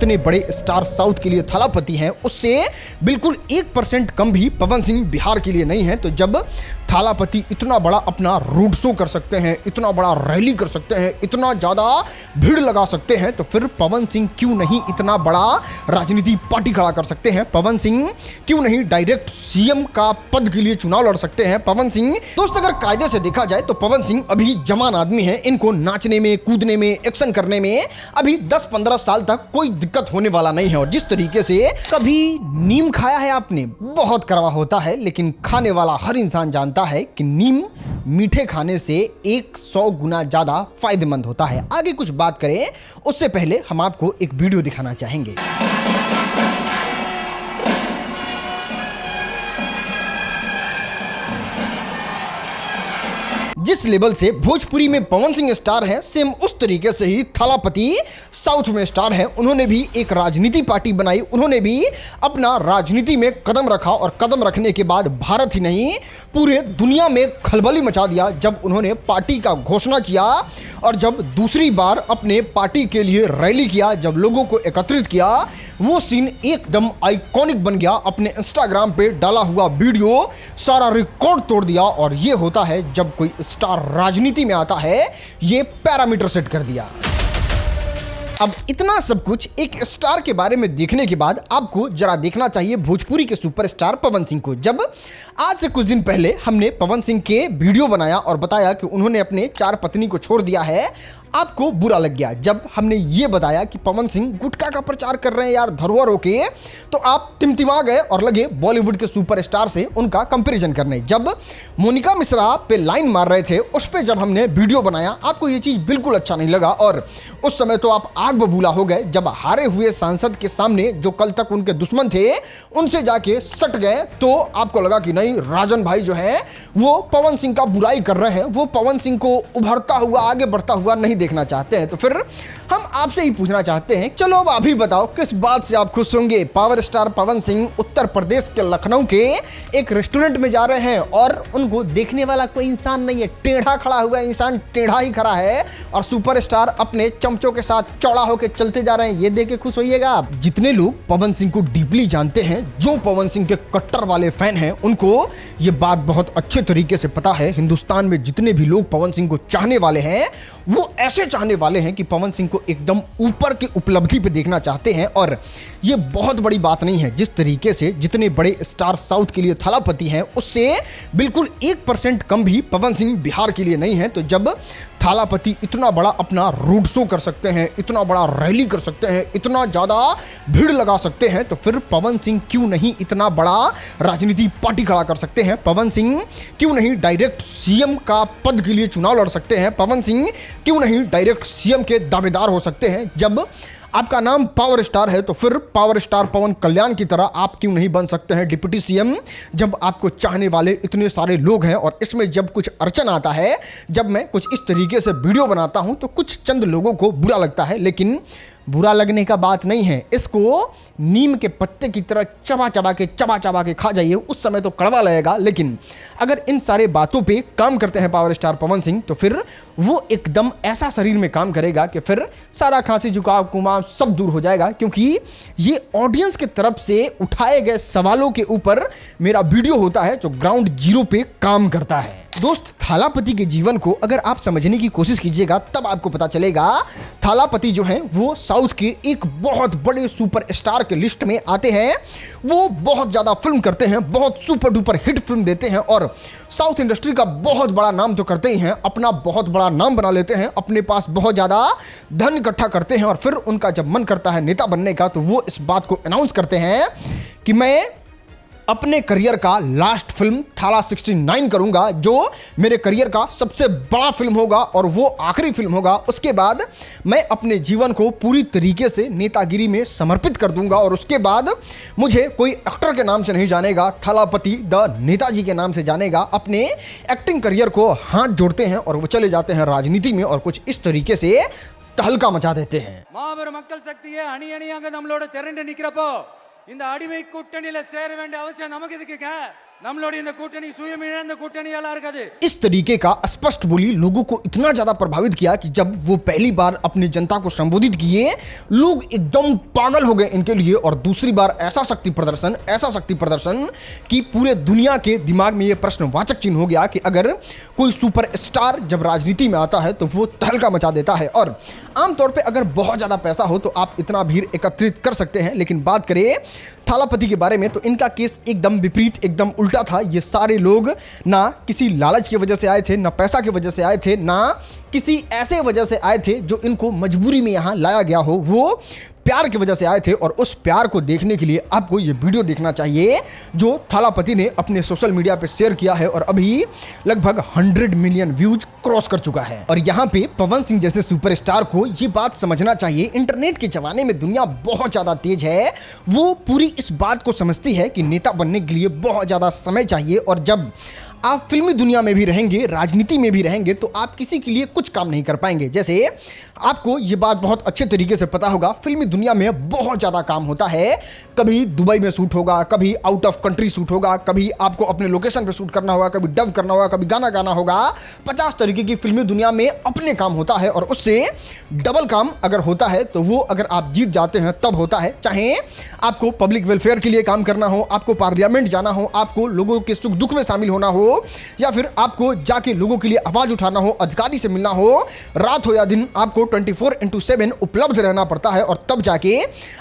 जितने बड़े star south के लिए थलापति हैं उससे बिल्कुल 1% कम भी पवन सिंह बिहार के लिए नहीं है। तो जब थालापति इतना बड़ा अपना रोड शो कर सकते हैं, इतना बड़ा रैली कर सकते हैं, इतना ज़्यादा भीड़ लगा सकते हैं, तो फिर पवन सिंह क्यों नहीं इतना बड़ा राजनीति पार्टी खड़ा कर सकते हैं? पवन सिंह क्यों नहीं डायरेक्ट सीएम का पद के लिए चुनाव लड़ सकते हैं? पवन सिंह दोस्त अगर कायदे से देखा जाए तो पवन सिंह अभी जवान आदमी है, इनको नाचने में, कूदने में, एक्शन करने में अभी 10-15 साल तक कोई दिक्कत होने वाला नहीं है। और जिस तरीके से कभी नीम खाया है आपने, बहुत कड़वा होता है, लेकिन खाने वाला हर इंसान जानता है कि नीम मीठे खाने से 100 गुना ज्यादा फायदेमंद होता है। आगे कुछ बात करें उससे पहले हम आपको एक वीडियो दिखाना चाहेंगे। जिस लेवल से भोजपुरी में पवन सिंह स्टार हैं, सेम उस तरीके से ही थलापति साउथ में स्टार हैं। उन्होंने भी एक राजनीति पार्टी बनाई, उन्होंने भी अपना राजनीति में कदम रखा और कदम रखने के बाद भारत ही नहीं पूरे दुनिया में खलबली मचा दिया जब उन्होंने पार्टी का घोषणा किया और जब दूसरी बार अपने पार्टी के लिए रैली किया, जब लोगों को एकत्रित किया, वो सीन एकदम आइकॉनिक बन गया। अपने इंस्टाग्राम पे डाला हुआ वीडियो सारा रिकॉर्ड तोड़ दिया। और ये होता है जब कोई स्टार राजनीति में आता है, ये पैरामीटर सेट कर दिया। अब इतना सब कुछ एक स्टार के बारे में देखने के बाद आपको जरा देखना चाहिए भोजपुरी के सुपरस्टार पवन सिंह को। जब आज से कुछ दिन पहले हमने पवन सिंह के वीडियो बनाया और बताया कि उन्होंने अपने 4 पत्नी को छोड़ दिया है, आपको बुरा लग गया। जब हमने ये बताया कि पवन सिंह गुटखा का प्रचार कर रहे हैं यार धरोहरों के, तो आप तिमतिमा गए और लगे बॉलीवुड के सुपरस्टार से उनका कंपैरिजन करने। जब मोनिका मिश्रा पे लाइन मार रहे थे, उस पे जब हमने वीडियो बनाया, आपको ये चीज़ बिल्कुल अच्छा नहीं लगा और उस समय तो आप आग बबूला हो गए। जब हारे हुए सांसद के सामने जो कल तक उनके दुश्मन थे, उनसे जाके सट गए, तो आपको लगा कि नहीं, राजन भाई जो है वो पवन सिंह का बुराई कर रहे हैं, वो पवन सिंह को उभरता हुआ, आगे बढ़ता हुआ नहीं देखना चाहते हैं। तो फिर हम आपसे ही पूछना चाहते हैं, चलो अब अभी बताओ किस बात से आप खुश होंगे? पावर स्टार पवन सिंह उत्तर प्रदेश के लखनऊ के एक रेस्टोरेंट में जा रहे हैं और उनको देखने वाला कोई इंसान नहीं है, टेढ़ा खड़ा हुआ इंसान टेढ़ा ही खड़ा है और सुपरस्टार अपने चमचों के साथ चौड़ा होकर चलते जा रहे हैं। ये देख के खुश होइएगा। जितने लोग पवन सिंह को डीपली जानते हैं, जो पवन सिंह के कट्टर वाले फैन हैं, उनको ये बात बहुत अच्छे तरीके से पता है। हिंदुस्तान में जितने भी लोग पवन सिंह को चाहने वाले हैं, वो ऐसे चाहने वाले हैं कि पवन सिंह को एकदम ऊपर की उपलब्धि पे देखना चाहते हैं। और ये बहुत बड़ी बात नहीं है। जिस तरीके से जितने बड़े स्टार साउथ के लिए थलापति हैं, उससे बिल्कुल 1% कम भी पवन सिंह बिहार के लिए नहीं है। तो जब थालापति इतना बड़ा अपना रोड शो कर सकते हैं, इतना बड़ा रैली कर सकते हैं, इतना ज़्यादा भीड़ लगा सकते हैं, तो फिर पवन सिंह क्यों नहीं इतना बड़ा राजनीति पार्टी खड़ा कर सकते हैं? पवन सिंह क्यों नहीं डायरेक्ट सीएम का पद के लिए चुनाव लड़ सकते हैं? पवन सिंह क्यों नहीं डायरेक्ट सीएम के दावेदार हो सकते हैं? जब आपका नाम पावर स्टार है तो फिर पावर स्टार पवन कल्याण की तरह आप क्यों नहीं बन सकते हैं डिप्टी सीएम? जब आपको चाहने वाले इतने सारे लोग हैं और इसमें जब कुछ अड़चन आता है, जब मैं कुछ इस तरीके से वीडियो बनाता हूं तो कुछ चंद लोगों को बुरा लगता है, लेकिन बुरा लगने का बात नहीं है। इसको नीम के पत्ते की तरह चबा चबा के खा जाइए, उस समय तो कड़वा लगेगा। लेकिन अगर इन सारे बातों पे काम करते हैं पावर स्टार पवन सिंह, तो फिर वो एकदम ऐसा शरीर में काम करेगा कि फिर सारा खांसी जुकाम कुमाम सब दूर हो जाएगा। क्योंकि ये ऑडियंस की तरफ से उठाए गए सवालों के ऊपर मेरा वीडियो होता है जो ग्राउंड जीरो पे काम करता है। दोस्त, थालापति के जीवन को अगर आप समझने की कोशिश कीजिएगा तब आपको पता चलेगा थालापति जो हैं वो साउथ के एक बहुत बड़े सुपरस्टार के लिस्ट में आते हैं। वो बहुत ज़्यादा फिल्म करते हैं, बहुत सुपर डुपर हिट फिल्म देते हैं और साउथ इंडस्ट्री का बहुत बड़ा नाम तो करते ही हैं, अपना बहुत बड़ा नाम बना लेते हैं, अपने पास बहुत ज़्यादा धन इकट्ठा करते हैं और फिर उनका जब मन करता है नेता बनने का तो वो इस बात को अनाउंस करते हैं कि मैं अपने करियर का लास्ट फिल्म थाला 69 करूंगा, जो मेरे करियर का सबसे बड़ा फिल्म होगा और वो आखिरी फिल्म होगा। उसके बाद मैं अपने जीवन को पूरी तरीके से नेतागिरी में समर्पित कर दूंगा और उसके बाद मुझे कोई एक्टर के नाम से नहीं जानेगा, थालापति द नेताजी के नाम से जानेगा। अपने एक्टिंग करियर को हाथ जोड़ते हैं और वो चले जाते हैं राजनीति में और कुछ इस तरीके से तहलका मचा देते हैं। மாபெரும் மக்கள் சக்தியே அணி அணியாக நம்மளோட திரண்டு நிக்கிறப்போ இந்த அடிமை கூட்டணியில சேர வேண்டிய அவசியம் நமக்கு எதுக்குங்க? நம்மளோட இந்த கூட்டணி சுயமிழந்த கூட்டணியால இருக்காது. इस तरीके का स्पष्ट बोली लोगों को इतना ज्यादा प्रभावित किया कि जब वो पहली बार अपनी जनता को संबोधित किए, लोग एकदम पागल हो गए इनके लिए। और दूसरी बार ऐसा शक्ति प्रदर्शन कि पूरे दुनिया के दिमाग में ये प्रश्नवाचक चिन्ह हो गया कि अगर कोई सुपरस्टार जब राजनीति में आता है तो वो तहलका मचा देता है। और आमतौर पे अगर बहुत ज्यादा पैसा हो तो आप इतना भीड़ एकत्रित कर सकते हैं, लेकिन बात करें थालापति के बारे में तो इनका केस एकदम विपरीत, एकदम उल्टा था। ये सारे लोग ना किसी लालच की वजह से आए थे, ना पैसा की वजह से आए थे, ना किसी ऐसे वजह से आए थे जो इनको मजबूरी में यहां लाया गया हो, वो प्यार की वजह से आए थे। और उस प्यार को देखने के लिए आपको ये वीडियो देखना चाहिए जो थालापति ने अपने सोशल मीडिया पे शेयर किया है और अभी लगभग 100 मिलियन व्यूज क्रॉस कर चुका है। और यहाँ पे पवन सिंह जैसे सुपरस्टार को ये बात समझना चाहिए, इंटरनेट के जमाने में दुनिया बहुत ज्यादा तेज है। वो पूरी इस बात को समझती है कि नेता बनने के लिए बहुत ज्यादा समय चाहिए। और जब आप फिल्मी दुनिया में भी रहेंगे, राजनीति में भी रहेंगे, तो आप किसी के लिए कुछ काम नहीं कर पाएंगे। जैसे आपको ये बात बहुत अच्छे तरीके से पता होगा, फिल्मी दुनिया में बहुत ज़्यादा काम होता है। कभी दुबई में शूट होगा, कभी आउट ऑफ कंट्री शूट होगा, कभी आपको अपने लोकेशन पे शूट करना होगा, कभी डब करना होगा, कभी गाना गाना होगा। 50 तरीके की फिल्मी दुनिया में अपने काम होता है और उससे डबल काम अगर होता है तो वो अगर आप जीत जाते हैं तब होता है। चाहे आपको पब्लिक वेलफेयर के लिए काम करना हो, आपको पार्लियामेंट जाना हो, आपको लोगों के सुख दुख में शामिल होना हो, या फिर आपको जाके लोगों के लिए आवाज उठाना हो, अधिकारी से मिलना हो, रात हो या दिन आपको 24/7 उपलब्ध रहना पड़ता है और तब जाके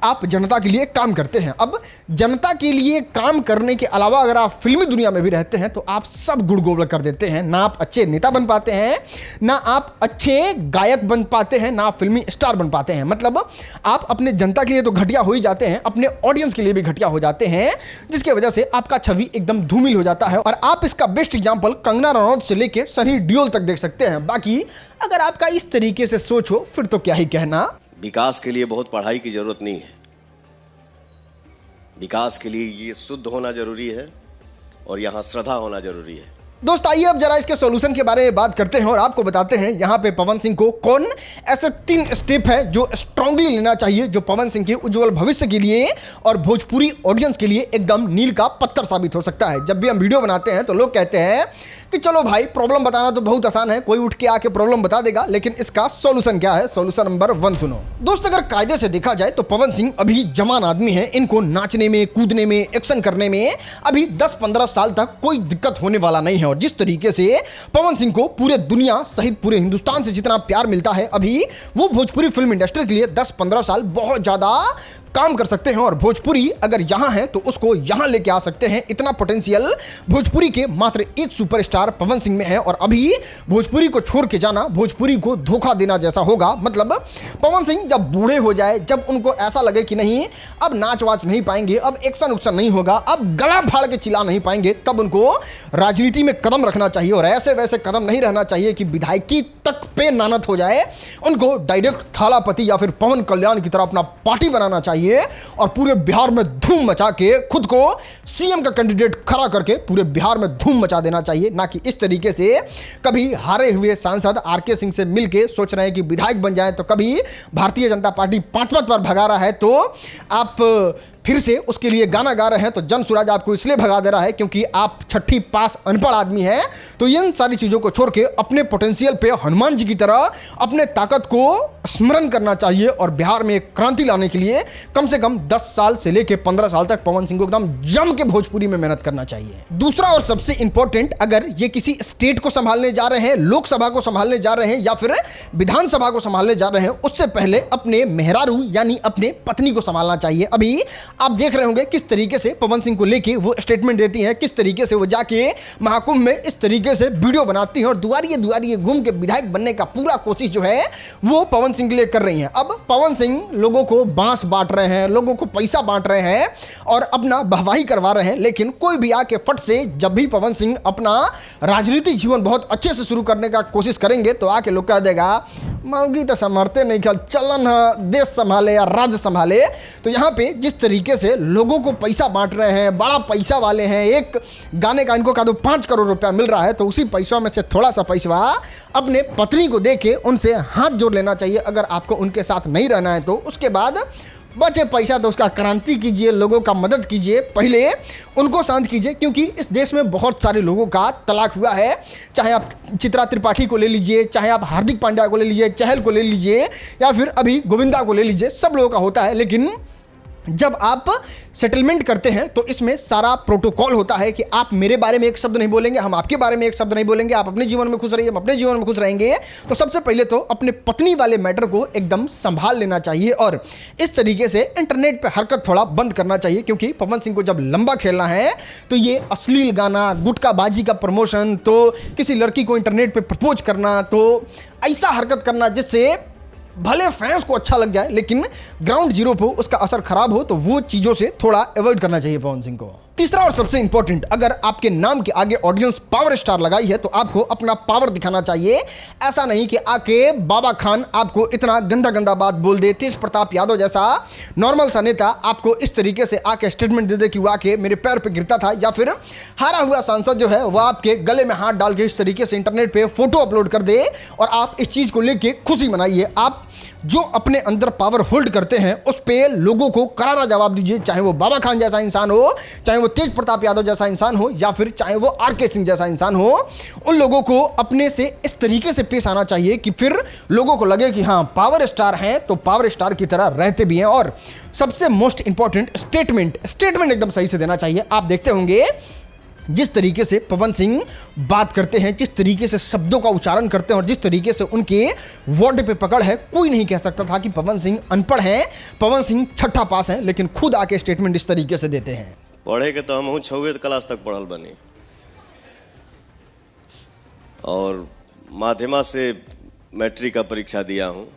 आप जनता के लिए काम करते हैं। अब जनता के लिए काम करने के अलावा अगर आप फिल्मी दुनिया में भी रहते हैं तो आप सब गुड़ गोबर कर देते हैं। ना आप अच्छे नेता बन पाते हैं, ना आप अच्छे गायक बन पाते हैं, ना आप फिल्मी स्टार बन पाते हैं। मतलब आप अपने जनता के लिए तो घटिया हो ही जाते हैं, अपने ऑडियंस के लिए भी घटिया हो जाते हैं, जिसकी वजह से आपका छवि एकदम धूमिल हो जाता है। और आप इसका बेस्ट एग्जांपल कंगना रनौत से लेकर सनी देओल तक देख सकते हैं। बाकी अगर आपका इस तरीके से सोच हो फिर तो क्या ही कहना। विकास के लिए बहुत पढ़ाई की जरूरत नहीं है। विकास के लिए ये शुद्ध होना जरूरी है और यहां श्रद्धा होना जरूरी है। दोस्त आइए अब जरा इसके सॉल्यूशन के बारे में बात करते हैं और आपको बताते हैं यहाँ पे पवन सिंह को कौन ऐसे 3 स्टेप है जो स्ट्रांगली लेना चाहिए, जो पवन सिंह के उज्जवल भविष्य के लिए और भोजपुरी ऑडियंस के लिए एकदम मील का पत्थर साबित हो सकता है। जब भी हम वीडियो बनाते हैं तो लोग कहते हैं कि चलो भाई प्रॉब्लम बताना तो बहुत आसान है, कोई उठ के आके प्रॉब्लम बता देगा, लेकिन इसका सॉल्यूशन क्या है? सॉल्यूशन नंबर 1 सुनो दोस्त। अगर कायदे से देखा जाए तो पवन सिंह अभी जवान आदमी है, इनको नाचने में, कूदने में, एक्शन करने में अभी 10-15 साल तक कोई दिक्कत होने वाला नहीं है। और जिस तरीके से पवन सिंह को पूरे दुनिया सहित पूरे हिंदुस्तान से जितना प्यार मिलता है, अभी वो भोजपुरी फिल्म इंडस्ट्री के लिए 10-15 साल बहुत ज्यादा काम कर सकते हैं। और भोजपुरी अगर यहां है तो उसको यहां लेके आ सकते हैं। इतना पोटेंशियल भोजपुरी के मात्र एक सुपरस्टार पवन सिंह में है। और अभी भोजपुरी को छोड़ के जाना भोजपुरी को धोखा देना जैसा होगा। मतलब पवन सिंह जब बूढ़े हो जाए, जब उनको ऐसा लगे कि नहीं अब नाच वाच नहीं पाएंगे, अब एक्शन उक्शन नहीं होगा, अब गला फाड़ के चिल्ला नहीं पाएंगे, तब उनको राजनीति में कदम रखना चाहिए। और ऐसे वैसे कदम नहीं रहना चाहिए कि विधायकी तक पे नानत हो जाए। उनको डायरेक्ट थालापति या फिर पवन कल्याण की तरह अपना पार्टी बनाना चाहिए और पूरे बिहार में धूम मचा के खुद को सीएम का कैंडिडेट खड़ा करके पूरे बिहार में धूम मचा देना चाहिए। ना कि इस तरीके से कभी हारे हुए सांसद आरके सिंह से मिलके सोच रहे हैं कि विधायक बन जाए, तो कभी भारतीय जनता पार्टी 5-5 बार भगा रहा है तो आप फिर से उसके लिए गाना गा रहे हैं। तो जन स्वराज आपको इसलिए भगा दे रहा है क्योंकि आप 6ठी पास अनपढ़ आदमी हैं। तो इन सारी चीजों को छोड़ के अपने पोटेंशियल पे हनुमान जी की तरह अपने ताकत को स्मरण करना चाहिए और बिहार में एक क्रांति लाने के लिए कम से कम 10 साल से लेकर 15 साल तक पवन सिंह को एकदम जम के भोजपुरी में मेहनत करना चाहिए। दूसरा और सबसे इंपॉर्टेंट, अगर ये किसी स्टेट को संभालने जा रहे हैं, लोकसभा को संभालने जा रहे हैं या फिर विधानसभा को संभालने जा रहे हैं, उससे पहले अपने मेहरारू यानी अपने पत्नी को संभालना चाहिए। अभी आप देख रहे होंगे किस तरीके से पवन सिंह को लेके वो स्टेटमेंट देती हैं, किस तरीके से वो जाके महाकुंभ में इस तरीके से वीडियो बनाती हैं और दुआरिये घूम के विधायक बनने का पूरा कोशिश जो है वो पवन सिंह के लिए कर रही हैं। अब पवन सिंह लोगों को बांस बांट रहे हैं, लोगों को पैसा बांट रहे हैं और अपना वाहवाही करवा रहे हैं, लेकिन कोई भी आके फट से जब भी पवन सिंह अपना राजनीतिक जीवन बहुत अच्छे से शुरू करने का कोशिश करेंगे तो आके लोग कह देगा मौगी तो संभरते नहीं, ख्याल चलन देश संभाले या राज्य संभाले। तो यहाँ पे जिस तरीके से लोगों को पैसा बांट रहे हैं, बड़ा पैसा वाले हैं, एक गाने का इनको कहा दो 5 करोड़ रुपया मिल रहा है, तो उसी पैसा में से थोड़ा सा पैसा अपने पत्नी को दे के उनसे हाथ जोड़ लेना चाहिए। अगर आपको उनके साथ नहीं रहना है तो उसके बाद बचे पैसा तो उसका क्रांति कीजिए, लोगों का मदद कीजिए, पहले उनको शांत कीजिए, क्योंकि इस देश में बहुत सारे लोगों का तलाक हुआ है। चाहे आप चित्रा त्रिपाठी को ले लीजिए, चाहे आप हार्दिक पांड्या को ले लीजिए, चहल को ले लीजिए, या फिर अभी गोविंदा को ले लीजिए, सब लोगों का होता है। लेकिन जब आप सेटलमेंट करते हैं तो इसमें सारा प्रोटोकॉल होता है कि आप मेरे बारे में एक शब्द नहीं बोलेंगे, हम आपके बारे में एक शब्द नहीं बोलेंगे, आप अपने जीवन में खुश रहिए, हम अपने जीवन में खुश रहेंगे। तो सबसे पहले तो अपने पत्नी वाले मैटर को एकदम संभाल लेना चाहिए और इस तरीके से इंटरनेट पे हरकत थोड़ा बंद करना चाहिए, क्योंकि पवन सिंह को जब लंबा खेलना है तो ये अश्लील गाना, गुटकाबाजी का प्रमोशन, तो किसी लड़की को इंटरनेट पे प्रपोज करना, तो ऐसा हरकत करना जिससे भले फैंस को अच्छा लग जाए लेकिन ग्राउंड जीरो पे उसका असर खराब हो, तो वो चीजों से थोड़ा अवॉइड करना चाहिए पवन सिंह को। तीसरा और सबसे इंपॉर्टेंट, अगर आपके नाम के आगे ऑडियंस पावर स्टार लगाई है तो आपको अपना पावर दिखाना चाहिए। ऐसा नहीं कि आके बाबा खान आपको इतना गंदा गंदा बात बोल दे, तेज प्रताप यादव जैसा नॉर्मल सा नेता आपको इस तरीके से आके स्टेटमेंट दे दे कि वो आके मेरे पैर पे गिरता था, या फिर हारा हुआ सांसद जो है वह आपके गले में हाथ डाल के इस तरीके से इंटरनेट पे फोटो अपलोड कर दे और आप इस चीज को लेके खुशी मनाइए। आप जो अपने अंदर पावर होल्ड करते हैं उस पे लोगों को करारा जवाब दीजिए, चाहे वो बाबा खान जैसा इंसान हो, चाहे वो तेज प्रताप यादव जैसा इंसान हो, या फिर चाहे वो आर.के. सिंह जैसा इंसान हो। उन लोगों को अपने से इस तरीके से पेश आना चाहिए कि फिर लोगों को लगे कि हाँ पावर स्टार हैं तो पावर स्टार की तरह रहते भी हैं। और सबसे मोस्ट इंपॉर्टेंट, स्टेटमेंट एकदम सही से देना चाहिए। आप देखते होंगे जिस तरीके से पवन सिंह बात करते हैं, जिस तरीके से शब्दों का उच्चारण करते हैं और जिस तरीके से उनके वर्ड पे पकड़ है, कोई नहीं कह सकता था कि पवन सिंह अनपढ़ हैं, पवन सिंह छठा पास हैं, लेकिन खुद आके स्टेटमेंट इस तरीके से देते हैं। पढ़े के तो हम 6वीं क्लास तक पढ़ल बनी और माध्यमा से मैट्रिक का परीक्षा दिया हूँ।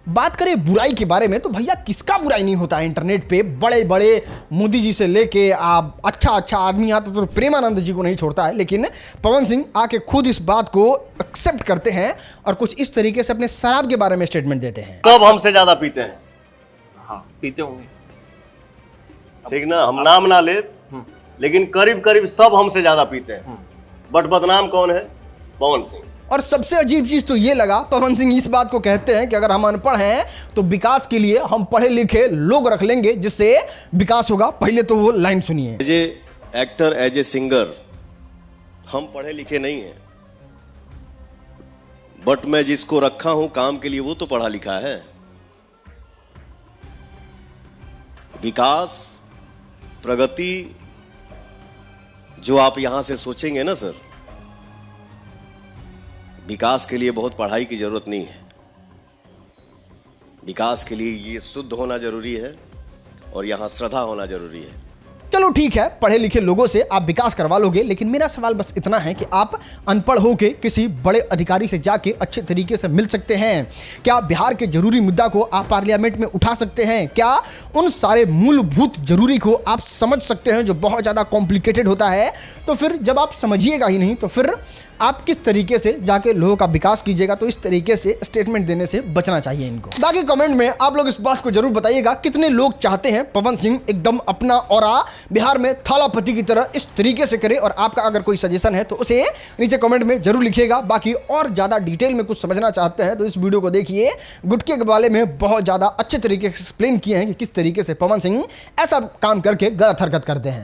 बात करें बुराई के बारे में तो भैया किसका बुराई नहीं होता है इंटरनेट पे। बड़े बड़े मोदी जी से लेके आप अच्छा आदमी आता तो प्रेमानंद जी को नहीं छोड़ता है, लेकिन पवन सिंह आके खुद इस बात को एक्सेप्ट करते हैं और कुछ इस तरीके से अपने शराब के बारे में स्टेटमेंट देते हैं। सब हमसे ज्यादा पीते हैं। हाँ पीते होंगे, ठीक ना, हम नाम ना ले, लेकिन करीब करीब सब हमसे ज्यादा पीते हैं। बट बदनाम कौन है? पवन सिंह। और सबसे अजीब चीज तो ये लगा, पवन सिंह इस बात को कहते हैं कि अगर हम अनपढ़ हैं तो विकास के लिए हम पढ़े लिखे लोग रख लेंगे जिससे विकास होगा। पहले तो वो लाइन सुनिए। As a actor, as a singer हम पढ़े लिखे नहीं हैं, बट मैं जिसको रखा हूं काम के लिए वो तो पढ़ा लिखा है। विकास, प्रगति जो आप यहां से सोचेंगे ना सर, विकास के लिए बहुत पढ़ाई की जरूरत नहीं है। विकास के लिए ये शुद्ध होना जरूरी है और यहां श्रद्धा होना जरूरी है। चलो ठीक है, पढ़े लिखे लोगों से आप विकास करवा लोगे, लेकिन मेरा सवाल बस इतना है कि आप अनपढ़ होके किसी बड़े अधिकारी से जाके अच्छे तरीके से मिल सकते हैं? क्या बिहार के जरूरी मुद्दा को आप पार्लियामेंट में उठा सकते हैं? क्या उन सारे मूलभूत जरूरी को आप समझ सकते हैं जो बहुत ज़्यादा कॉम्प्लिकेटेड होता है? तो फिर जब आप समझिएगा ही नहीं तो फिर आप किस तरीके से जाके लोगों का विकास कीजिएगा? तो इस तरीके से स्टेटमेंट देने से बचना चाहिए इनको। बाकी कमेंट में आप लोग इस बात को जरूर बताइएगा, कितने लोग चाहते हैं पवन सिंह एकदम अपना ऑरा बिहार में थालापति की तरह इस तरीके से करे? और आपका अगर कोई सजेशन है तो उसे नीचे कमेंट में जरूर लिखिएगा। बाकी और ज़्यादा डिटेल में कुछ समझना चाहते हैं तो इस वीडियो को देखिए। गुटके के बारे में बहुत ज़्यादा अच्छे तरीके से एक्सप्लेन किए हैं कि किस तरीके से पवन सिंह ऐसा काम करके गलत हरकत करते हैं।